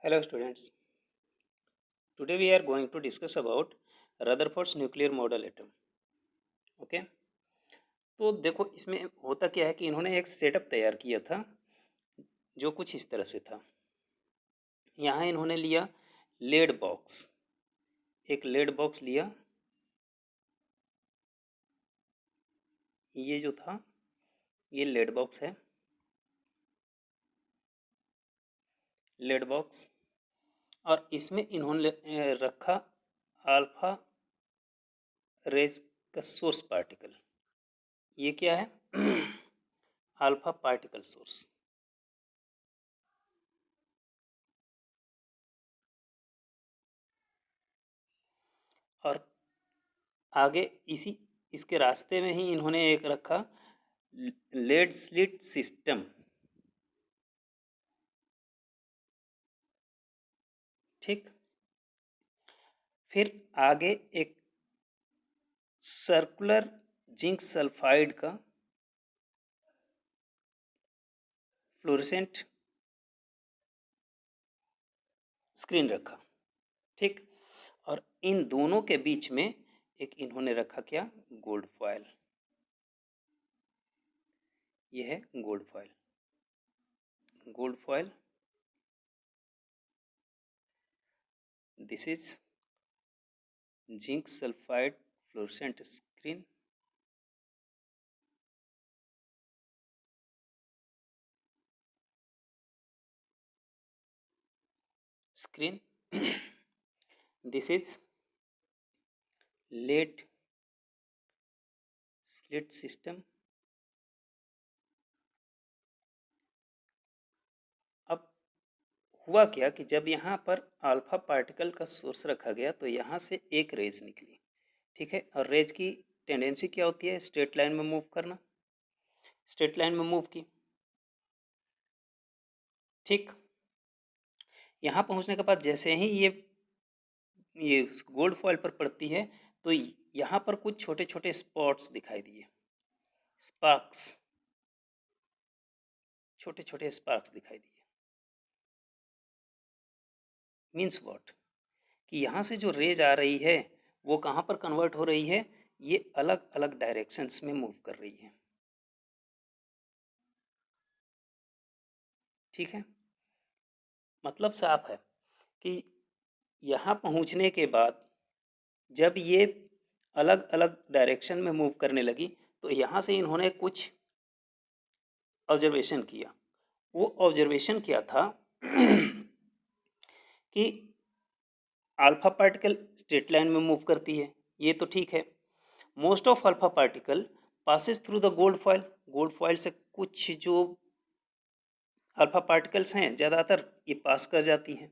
Hello students. Today we are going to discuss about Rutherford's nuclear model atom. Okay तो देखो इसमें होता क्या है कि इन्होंने एक सेटअप तैयार किया था जो कुछ इस तरह से था। यहाँ इन्होंने लिया लेड बॉक्स, एक लेड बॉक्स लिया। ये जो था ये लेड बॉक्स है, लेड बॉक्स। और इसमें इन्होंने रखा अल्फा रेज का सोर्स पार्टिकल। ये क्या है? Alpha particle source. और आगे इसके रास्ते में ही इन्होंने एक रखा लेड स्लिट सिस्टम। ठीक, फिर आगे एक सर्कुलर जिंक सल्फाइड का फ्लोरेसेंट स्क्रीन रखा। ठीक, और इन दोनों के बीच में एक इन्होंने रखा क्या? Gold foil. यह है gold foil. Gold foil, this is zinc sulphide fluorescent screen. Screen this is lead slit system। अब हुआ क्या कि जब यहाँ पर अल्फा पार्टिकल का सोर्स रखा गया तो यहाँ से एक रेज निकली। ठीक है, और रेज की टेंडेंसी क्या होती है? स्ट्रेट लाइन में मूव करना। स्ट्रेट लाइन में मूव की। ठीक, यहाँ पहुँचने के बाद जैसे ही ये गोल्ड फॉइल पर पड़ती है तो यहाँ पर कुछ छोटे छोटे स्पॉट्स दिखाई दिए, स्पार्क्स, छोटे छोटे स्पार्क्स दिखाई दिए। Means what? कि यहाँ से जो रेज आ रही है वो कहाँ पर कन्वर्ट हो रही है? ये अलग अलग डायरेक्शंस में मूव कर रही है। ठीक है, मतलब साफ है कि यहाँ पहुँचने के बाद जब ये अलग अलग डायरेक्शन में मूव करने लगी तो यहाँ से इन्होंने कुछ ऑब्जर्वेशन किया। वो ऑब्जर्वेशन क्या था? कि अल्फा पार्टिकल स्ट्रेट लाइन में मूव करती है, ये तो ठीक है। Most of alpha particle passes through the gold foil. Gold foil से कुछ जो अल्फा पार्टिकल्स हैं ज़्यादातर ये पास कर जाती हैं,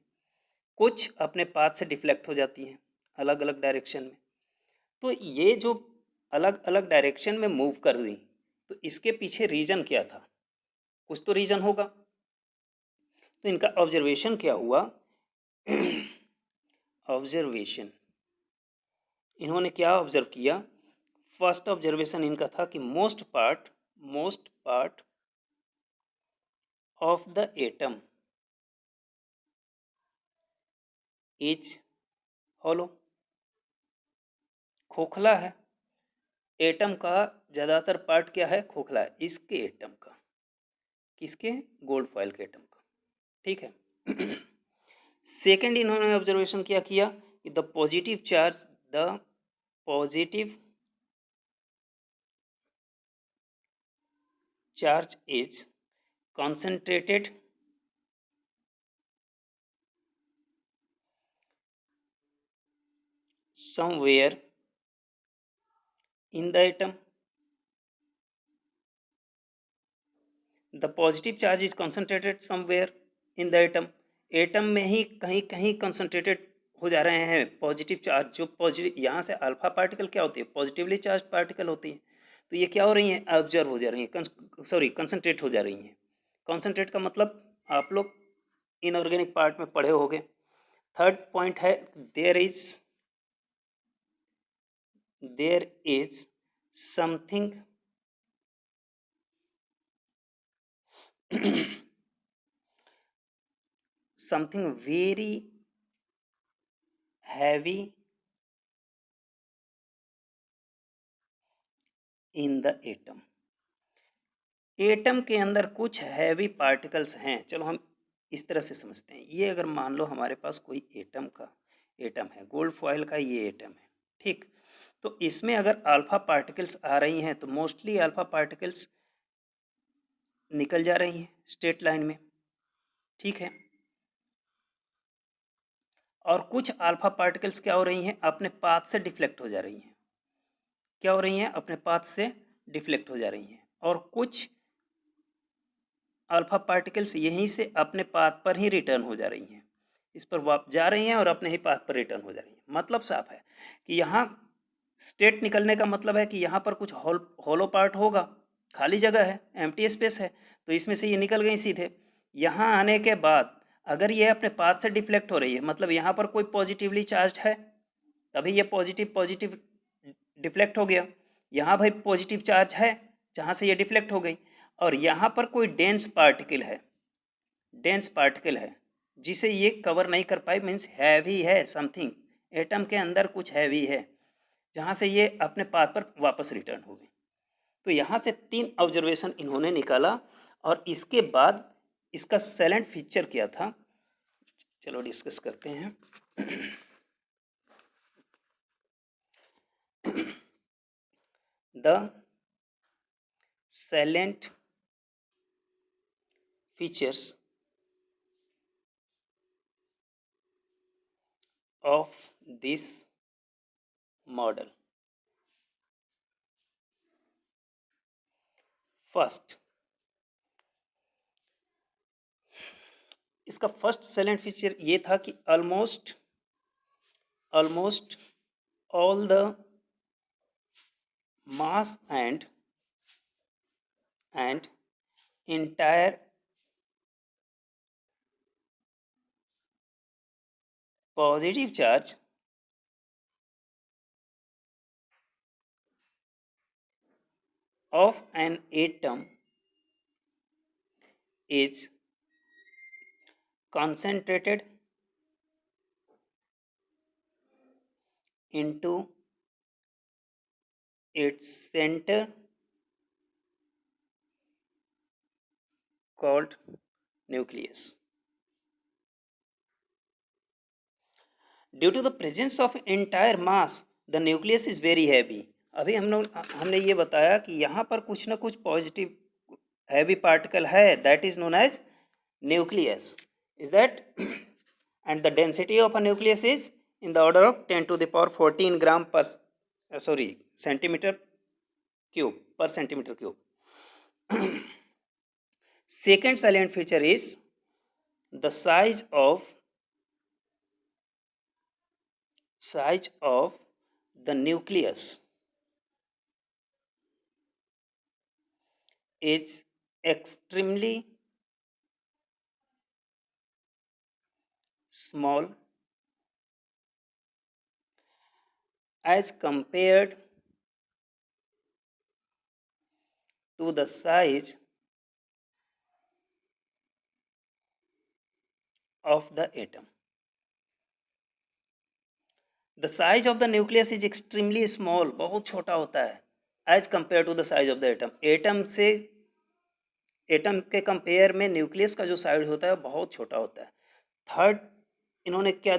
कुछ अपने पाथ से डिफ्लेक्ट हो जाती हैं अलग अलग डायरेक्शन में। तो ये जो अलग अलग डायरेक्शन में मूव कर दी तो इसके पीछे रीज़न क्या था? कुछ तो रीज़न होगा। तो इनका ऑब्जर्वेशन क्या हुआ? ऑब्जर्वेशन, इन्होंने क्या ऑब्जर्व किया? फर्स्ट ऑब्जर्वेशन इनका था कि most part of the atom is hollow. खोखला है। एटम का ज़्यादातर पार्ट क्या है? खोखला है। इसके एटम का, किसके? गोल्ड फॉइल के एटम का। ठीक है। सेकेंड इन्होंने ऑब्जर्वेशन क्या किया कि the positive charge is concentrated somewhere in the atom। The positive charge is concentrated somewhere in the atom। Atom में ही कहीं कहीं कंसनट्रेटेड हो जा रहे हैं पॉजिटिव चार्ज। जो पॉजिटिव यहाँ से अल्फा पार्टिकल क्या होती है? पॉजिटिवली चार्ज पार्टिकल होती है। तो ये क्या हो रही हैं? ऑब्जर्व हो जा रही हैं, सॉरी कंसनट्रेट हो जा रही हैं। कॉन्सेंट्रेट का मतलब आप लोग इनऑर्गेनिक पार्ट में पढ़े होंगे। थर्ड पॉइंट है there is something something very heavy in the atom. Atom के अंदर कुछ हैवी पार्टिकल्स हैं। चलो हम इस तरह से समझते हैं। ये अगर मान लो हमारे पास कोई एटम है, गोल्ड फॉयल का ये एटम है, ठीक। तो इसमें अगर अल्फा पार्टिकल्स आ रही हैं तो मोस्टली अल्फा पार्टिकल्स निकल जा रही हैं स्ट्रेट लाइन में, ठीक है। और कुछ अल्फा पार्टिकल्स क्या हो रही हैं, अपने पाथ से डिफ्लेक्ट हो जा रही हैं। क्या हो रही हैं, अपने पाथ से डिफ्लेक्ट हो जा रही हैं। और कुछ अल्फा पार्टिकल्स यहीं से अपने पाथ पर ही रिटर्न हो जा रही हैं, इस पर वापस जा रही हैं और अपने ही पाथ पर रिटर्न हो जा रही हैं। मतलब साफ है कि यहाँ स्टेट निकलने का मतलब है कि यहाँ पर कुछ होलो पार्ट होगा, खाली जगह है, एम्प्टी स्पेस है, तो इसमें से ये निकल गई सीधे। यहाँ आने के बाद अगर ये अपने पाथ से डिफ्लेक्ट हो रही है, मतलब यहाँ पर कोई पॉजिटिवली चार्ज है, तभी ये पॉजिटिव डिफ्लेक्ट हो गया। यहाँ भाई पॉजिटिव चार्ज है जहाँ से ये डिफ्लेक्ट हो गई, और यहाँ पर कोई डेंस पार्टिकल है जिसे ये कवर नहीं कर पाई, मीन्स हैवी है समथिंग, एटम के अंदर कुछ हैवी है जहाँ से ये अपने पाथ पर वापस रिटर्न हो गई। तो यहाँ से 3 ऑब्जर्वेशन इन्होंने निकाला और इसके बाद इसका साइलेंट फीचर क्या था, चलो डिस्कस करते हैं। The salient features of this model. First, इसका फर्स्ट साइलेंट फीचर ये था कि almost all the mass and entire positive charge of an atom is concentrated into its center called nucleus. Due to the presence of entire mass, the nucleus is very heavy. अभी हमने ये बताया कि यहाँ पर कुछ ना कुछ पॉजिटिव हैवी पार्टिकल है, that is known as nucleus, is that and the density of a nucleus is in the order of 10 to the power 14 gram per centimeter cube per centimeter cube. Second salient feature is the size of the nucleus is extremely small as compared to the size of the atom. The size of the nucleus is extremely small, बहुत छोटा होता है, as compared to the size of the atom. Atom के compare में nucleus का जो size होता है बहुत छोटा होता है। थर्ड इन्होंने क्या,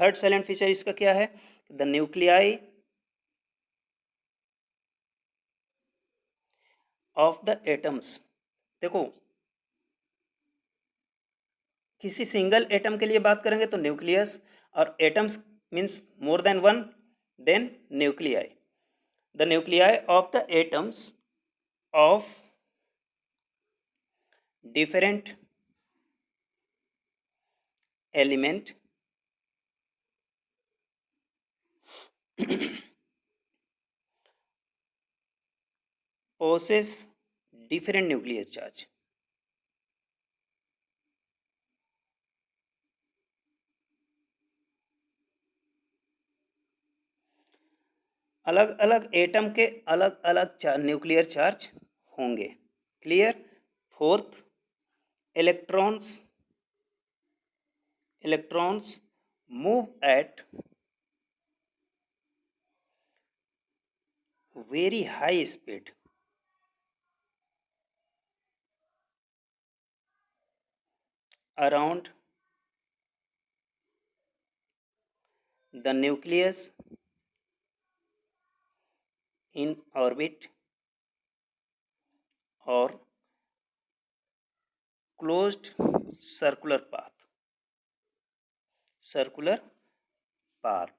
थर्ड साइलेंट फीचर इसका क्या है, the nuclei of the atoms. देखो किसी सिंगल एटम के लिए बात करेंगे तो न्यूक्लियस, और atoms means more than one, then nuclei. The nuclei of the atoms of different element possess different nuclear charge. अलग अलग एटम के अलग अलग न्यूक्लियर चार्ज होंगे, clear. Fourth, electrons electrons move at very high speed around the nucleus in orbit or closed circular path. Circular path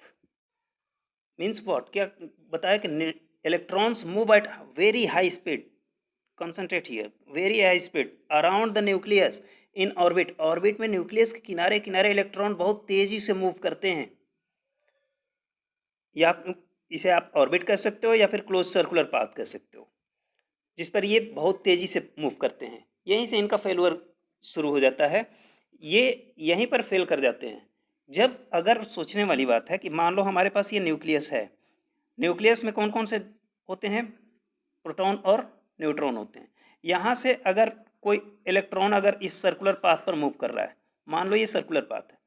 means what? क्या बताया कि electrons move at very high speed. Concentrate here. Very high speed around the nucleus in orbit. Orbit में nucleus के किनारे किनारे electron बहुत तेजी से मूव करते हैं, या इसे आप ऑर्बिट कह सकते हो या फिर क्लोज सर्कुलर पाथ कह सकते हो, जिस पर ये बहुत तेजी से मूव करते हैं। यहीं से इनका फेलुअर शुरू हो जाता है, ये यहीं पर फेल कर जाते हैं। जब अगर सोचने वाली बात है कि मान लो हमारे पास ये न्यूक्लियस है, न्यूक्लियस में कौन कौन से होते हैं? प्रोटॉन और न्यूट्रॉन होते हैं। यहाँ से अगर कोई इलेक्ट्रॉन अगर इस सर्कुलर पाथ पर मूव कर रहा है, मान लो ये सर्कुलर पाथ है,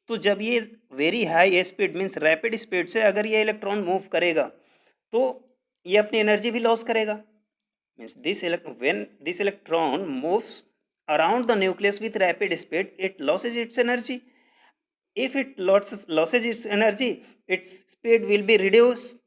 तो जब ये very high speed means rapid speed से अगर ये इलेक्ट्रॉन मूव करेगा तो ये अपनी एनर्जी भी लॉस करेगा। Means when this electron moves around the nucleus with rapid speed, it loses its energy. If it loses its energy, its speed will be reduced.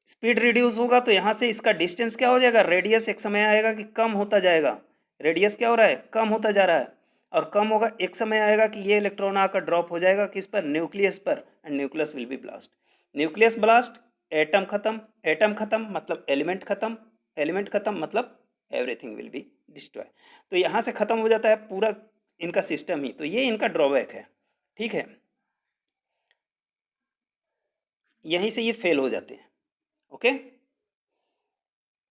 Speed reduce होगा तो यहाँ से इसका डिस्टेंस क्या हो जाएगा? रेडियस एक समय आएगा कि कम होता जाएगा। रेडियस क्या हो रहा है? कम होता जा रहा है। और कम होगा, एक समय आएगा कि ये इलेक्ट्रॉन आकर ड्रॉप हो जाएगा किस पर? न्यूक्लियस पर, and nucleus will be blast. Nucleus blast, atom खत्म, एटम खत्म मतलब एलिमेंट खत्म, एलिमेंट खत्म मतलब एवरीथिंग विल बी डिस्ट्रॉय। तो यहाँ से खत्म हो जाता है पूरा इनका सिस्टम ही। तो ये इनका ड्रॉबैक है, ठीक है, यहीं से ये फेल हो जाते हैं। ओके।